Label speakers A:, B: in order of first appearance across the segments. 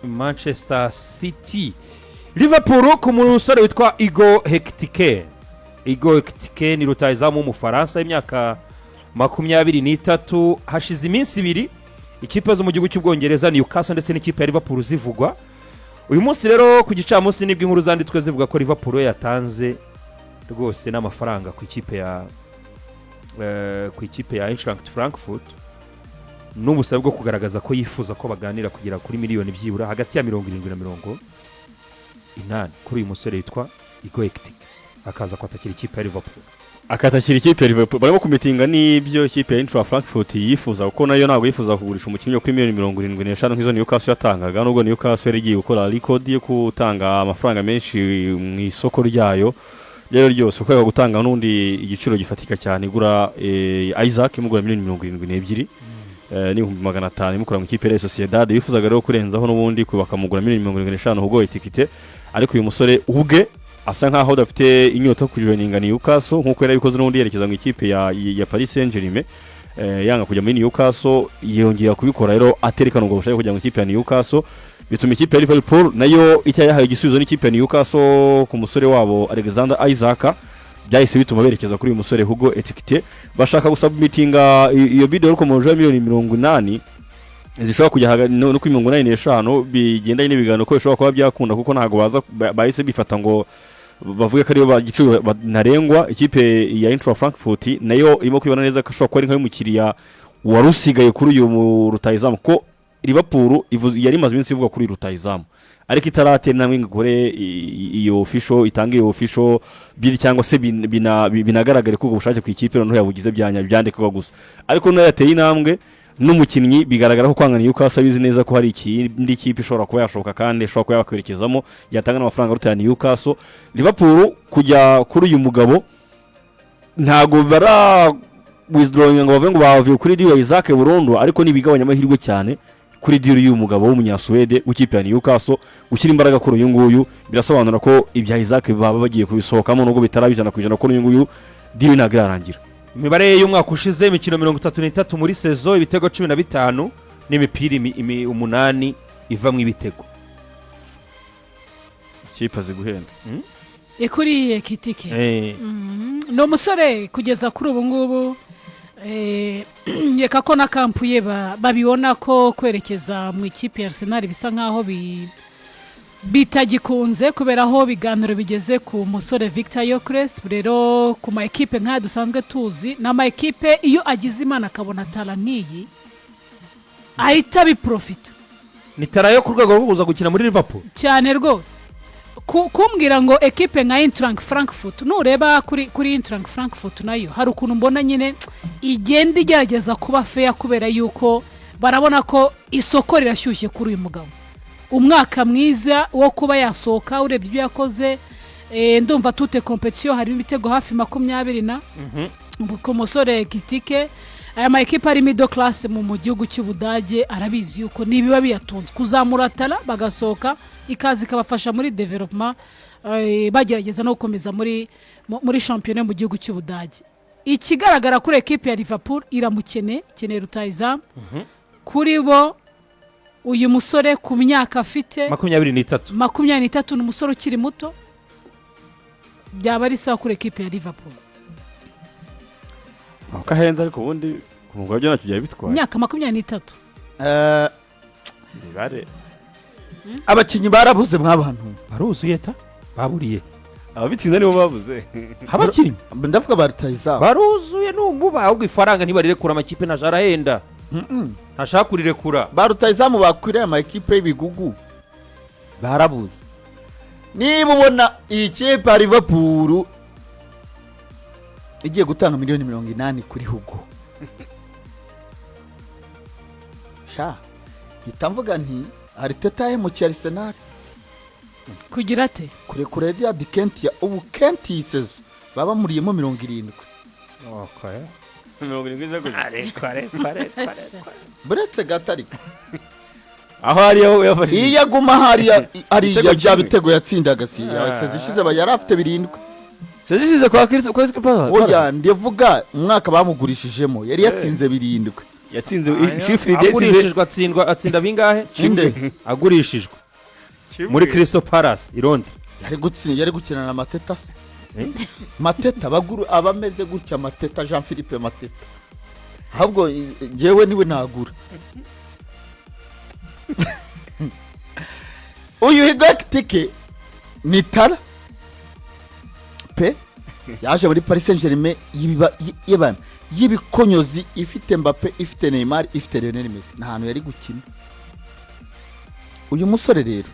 A: Manchester City. Liverpool ku musore witwa HEGO EKITIKE. HEGO EKITIKE ni rutahizamu w'umufaransa y'imyaka 23 hashize iminsi ibiri ikipe zo mu gihugu cy'Ubwongereza Newcastle ndetse n'ikipe ya Liverpool zivugwa. Uyu munsi rero ku gicamunsi nibwo inkuru zanditswe zivuga ko Liverpool yatanze rwose n'amafaranga ku ikipe ya Eintracht Frankfurt n'ubusabe bwo kugaragaza ko yifuza ko baganira kugira kuri miliyoni byibura hagati ya 70 na 80 kuri uyu musore witwa HEGO EKITIKE akaza kwatakira ikipe ya Liverpool.
B: Akatakira ikipe ya Liverpool barimo kumitinga n'ibyo ikipe ya Eintracht Frankfurt yifuza kuko nayo ntabwo yifuza kugurisha umukinnyi kuri miliyoni 75 nk'izo Newcastle yatangaga nubwo Newcastle yari igiye gukora record yo gutanga amafaranga menshi mu isoko ryayo rero ryose ukwega gutanga n'undi igiciro gifatika cyane igura Isaac imugura miliyoni 72 ni 500 imukura mu ikipe ya Sociedad yifuzaga rero kurenzaho n'ubundi bakamugura miliyoni 75 HEGO EKITIKE ariko uyu musore ubwe asa nkaho dafite inyota kujoininga Newcastle nkuko yari bikoze n'undi yerekeza mu ikipe ya Paris Saint-Germain yanga kujya muri Newcastle yongera kubikora rero aterekana ngo bushaka kujya mu ikipe ya Newcastle bituma ikipe ya Liverpool nayo itayahaye igisubizo n'ikipe ya Newcastle ku musore wabo Alexander Isaac byahise bituma berekeza kuri uyu musore HEGO EKITIKE bashaka gusubmitinga iyo bid yo kumoja miliyoni 80 zishobora kujya no kuri 85 bigendanye n'ibigano ko bishobora kuba byakunda kuko ntago baza bahise bifata ngo bavuge ko ariyo bagiciro ntarengwa ikipe ya Eintracht Frankfurt nayo irimo kwibona neza ko ashobora kuba ari nka y'umukiriya warusigaye kuri uyu rutahizamu ko Liverpool yari maze iminsi ivuga kuri rutahizamu ariko itarate namwe ngore iyo official itanga iyo official biri cyangwa se binagaragare ko ubushake ku ikipe no yabugize byandikwa gusa ariko no yateye intambwe n'umukinnyi bigaragara ko kwangana Newcastle bizi neza ko hari ikindi kipe ishobora kuba yashoboka kandi ishobora kuba yakwerekezamo yatanga n'amafaranga rutaya Newcastle. Liverpool kujya kuri uyu mugabo ntago bara withdrawing ngo bave ngo bavuye kuri deal ya Isaac burundu ariko nibigabanya amahirwe cyane kuri deal y'uyu mugabo w'umunyasuwede w'ikipe ya Newcastle gushyira imbaraga kuri uyu nguyu birasobanura ko ibya Isaac baba bagiye kubisohokamo nubwo bitarabijana kujana kuri uyu nguyu deal nagirarangira.
A: Imibare y'umwaka ushize imikino 33 muri saison ibitego 15 n'imipira 8 iva mu ibitego.
B: Ikipe ziguhenda.
C: Kuri EKITIKE. No musore kugeza kuri ubu ngubu yeka ko na kampuye babibona ko kwerekeza mu ikipe ya Arsenal bisa nkaho bitagikunze kubera aho biganiro bigeze ku musore Victor Yokres rero ku ma equipe nka dusanzwe tuzi na ma equipe iyo agize imana akabona tala nkiyi ahita biprofit
A: ni tara yo ku rwego rwo kuza gukina muri Liverpool
C: cyane rwose kumbwira ngo equipe nka Eintracht Frankfurt nureba kuri Eintracht Frankfurt nayo hari ukuntu mbona nyine igenda igerageza kuba fair kubera yuko barabona ko isoko rirashyushye kuri uyu mugabo umwaka mwiza wo kuba yasoka urebye ibyo yakoze ndumva tute competition hari ibitego hafi 20 na ku musore EKITIKE aya ma equipe ari middle class mu gihugu cy'Ubudage arabizi yuko nibiba biyatunze kuzamura tala bagasoka ikazi kabafasha muri development bagerageza no gukomeza muri championnat mu gihugu cy'Ubudage ikigaragara kuri equipe ya Liverpool iramukene rutahizamu kuri bo uyu musore ku myaka afite 23 n'umusore ukiri muto byaba ari sawa kuri equipe ya Liverpool
B: akahenza ariko ubundi kumugwa byo nacyo byari bitwaye
C: myaka 23
B: nibare
D: abakinyi barabuze mw'abantu
A: baruzuye ta baburiye
B: ababitsinda nibo babuze
A: abakinyi
D: ndavuga barutahiza
A: baruzuye n'umuba ahubwo ifaranga ntibarirekura amakipe na jarahenda ntashaka kurirekura
D: barutahizamu bakwiriye ama equipe y'ibigugu barabuze niba ubona iyi kipe ya Liverpool igiye gutanga miliyoni 80 kuri HEGO sha itamvuga nti Arteta mu Arsenal
C: kugira ate
D: kure dia Dikenti ya ubu Kenti isezo baba muriyemo 70
A: okay
B: 70
D: buretse gatari
B: aho ari aho yafashije
D: iya guma hari ya bya bitego yatsindaga si yasezishize bayara afite 7
B: sezishize kwa Kristo kwa Kristo
D: oya ndivuga umwaka bamugurishijemo yari yatsinze 7
B: yatsinze Sheffield
A: agurishijwe atsinda bingahe
D: Inde.
A: agurishijwe muri Crystal Palace i Londres
D: yari gukina na Mateta se
A: Eh?
D: Mateta abameze gutya Mateta Jean Philippe Mateta ahubwo jewe niwe nagura uyu HEGO EKITIKE ni tara pe yaje muri Paris Saint-Germain y'ibikonyozi ifite Mbappe ifite Neymar ifite Lionel Messi nta hantu yari gukina uyu musore rero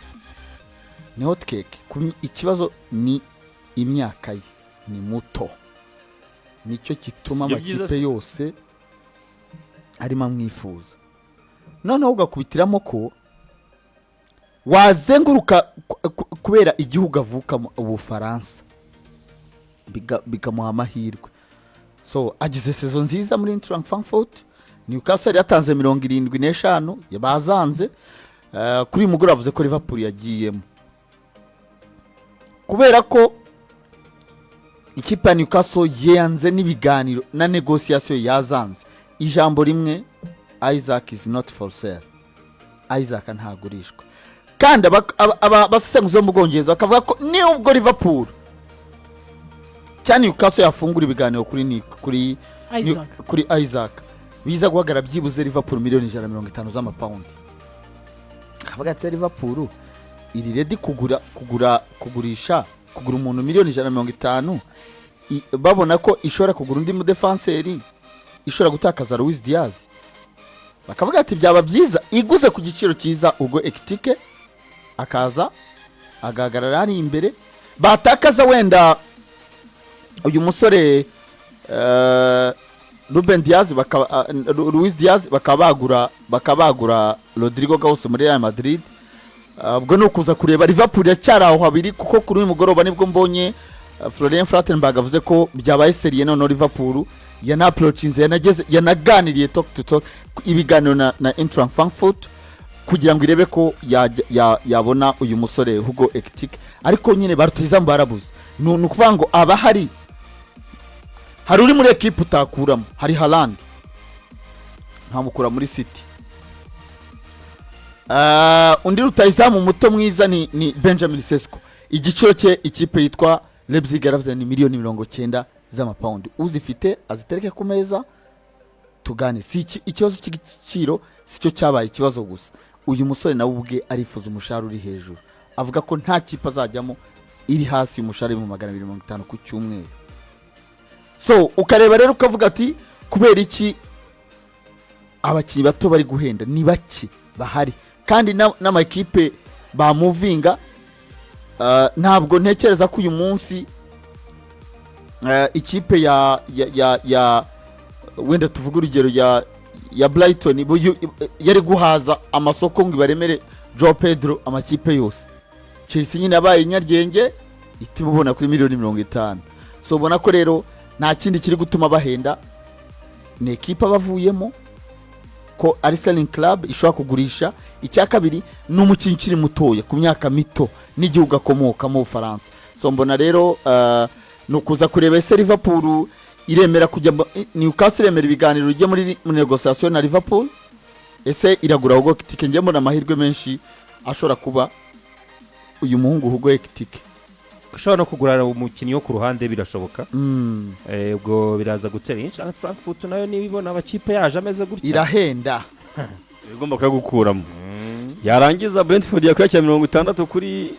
D: ni hot cake ikibazo ni imyaka ye ni muto nicyo gituma amakipe yose arimo amwifuza noneho ugakubitiramo ko wazenguruka kubera igihugu avukamo Ubufaransa bikamuha amahirwe so agize sezo nziza muri Eintracht Frankfurt Newcastle yatanze 75 yabazanze kuri uyu mugoroba avuze ko Liverpool yagiyemo kubera ko ikipe ya Newcastle yanze n'ibiganiro na negotiation yazanze ijambo rimwe Isaac is not for sale Isaac ntagurishwa kandi abasenguzo mu Bwongereza bakavuga ko ni ubwo Liverpool cyane Newcastle yafungura ibiganiro kuri Isaac biza guhagara byibuze Liverpool miliyoni 150 z'amapaundi kavuga ati Liverpool iri ready kugurisha umuntu miliyoni 150 babona ko ishobora kugura undi mu defenseur ishobora gutakaza Luis Diaz bakavuga ati byaba byiza iguze ku giciro cyiza ubwo EKITIKE akaza agahagarara ari imbere batakaza wenda uyu musore Ruben Diaz Luis Diaz bakabagura Rodrigo Gaus muri Real Madrid ubwo no kuza kureba Liverpool yacyaraho habiri kuko kuri uyu mugoroba nibwo mbonye Florian Frattenberg avuze ko byabaye serie none Liverpool approachinze yanaganiriye talk to talk ibiganiro na Eintracht Frankfurt kugira ngo irebe ko yabona uyu musore HEGO EKITIKE ariko nyine barutiza mbarabuze nukuvuga ngo aba hari uri muri equipe utakuramo hari Haaland ntamukura muri City undi rutayizamu muto mwiza ni Benjamin Sesko igiciro cye ikipe yitwa Leipzig yaravuze ni miliyoni 90 z'amapaundi uzifite azitereke ku meza tugane si ikibazo cy'igiciro sicyo cyabaye ikibazo gusa uyu musore nawe ubwe arifuza umushahara uri hejuru avuga ko nta kipe azajyamo iri hasi umushahara mu 250 ku cyumweru so ukareba rero ukavuga ati kubera iki abakinnyi bato bari guhenda ni bake bahari kandi n'amakipe ba movinga ntabwo ntekereza ko uyu munsi ikipe ya wenda tuvuga urugero ya Brighton yari guhaza amasoko ngo ibaremere Joao Pedro amakipe yose Chelsea nyine abaye inyaryenge itibubona kuri miliyoni 50 so ubona ko rero nta kindi kiri gutuma bahenda ni ekipe bavuyemo ko ari selling club ishobora kugurisha icya kabiri n'umukinnyi kiri mutoya ku myaka mito n'igihugu akomoka mu Faransa so mbona rero nukuza kureba ese Liverpool iremera kujya Newcastle iremera ibiganiro ujye muri negotiation na Liverpool ese iragura HEGO EKITIKE njye mbona amahirwe menshi ashobora kuba uyu muhungu HEGO EKITIKE
A: ushobora no kugura umukinnyi wo ku ruhande birashoboka ubwo biraza gutera Eintracht Frankfurt nayo nibibona abakipe yaje ameze gutya
D: irahenda
B: igomba kuyagukuramo yarangiza Brentford yakwiye 60 kuri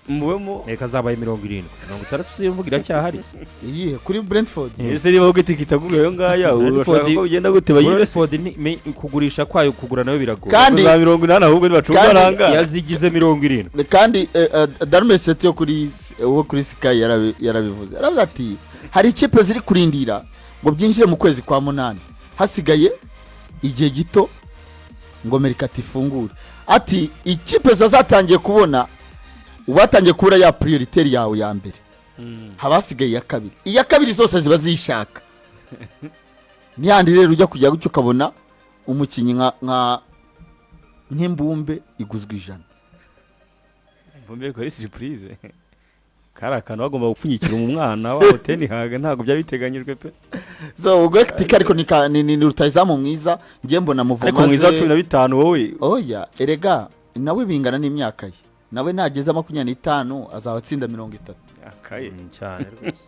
B: mubemo
A: kazabaye 70 60 simvugira cyahari
D: iyihe kuri Brentford
B: ese niba HEGO EKITIKE itaguye yo ngaya urashaka ko ugenda gute bayibese
A: kugurisha kwayo kugura nayo biragoye
D: kandi
B: za 80 ahubwo ntibacungaranga
A: yazigize 70
D: kandi Darmeset yo kuri Sky yarabivuze aravuze ati hari ikipe ziri kurindira ngo byinjire mu kwezi kwa 8 hasigaye igihe gito ngo Mercato ifungure ati ikipe zazatangiye kubona ubatangiye kubura ya prioritaire yawe ya mbere habasigaye iya kabiri zose ziba zishaka nihandi rero ujya kujya gucyo ukabona umukinyi nk'imbumbe iguzwe 100
B: mbumbe ko ari surprise kari akantu bagomba gupfunyikira umwana wabo Ten Hag ntabwo byari biteganyijwe pe.
D: so ubwo Ekitike ariko ni rutayizamu mwiza ngiye mbona muvumaze
B: ariko mwiza 15 wowe
D: oya erega nawe bingana n'imyaka ye nawe nageze 25 azaba atsinda 30
B: akaye
A: cyane rwose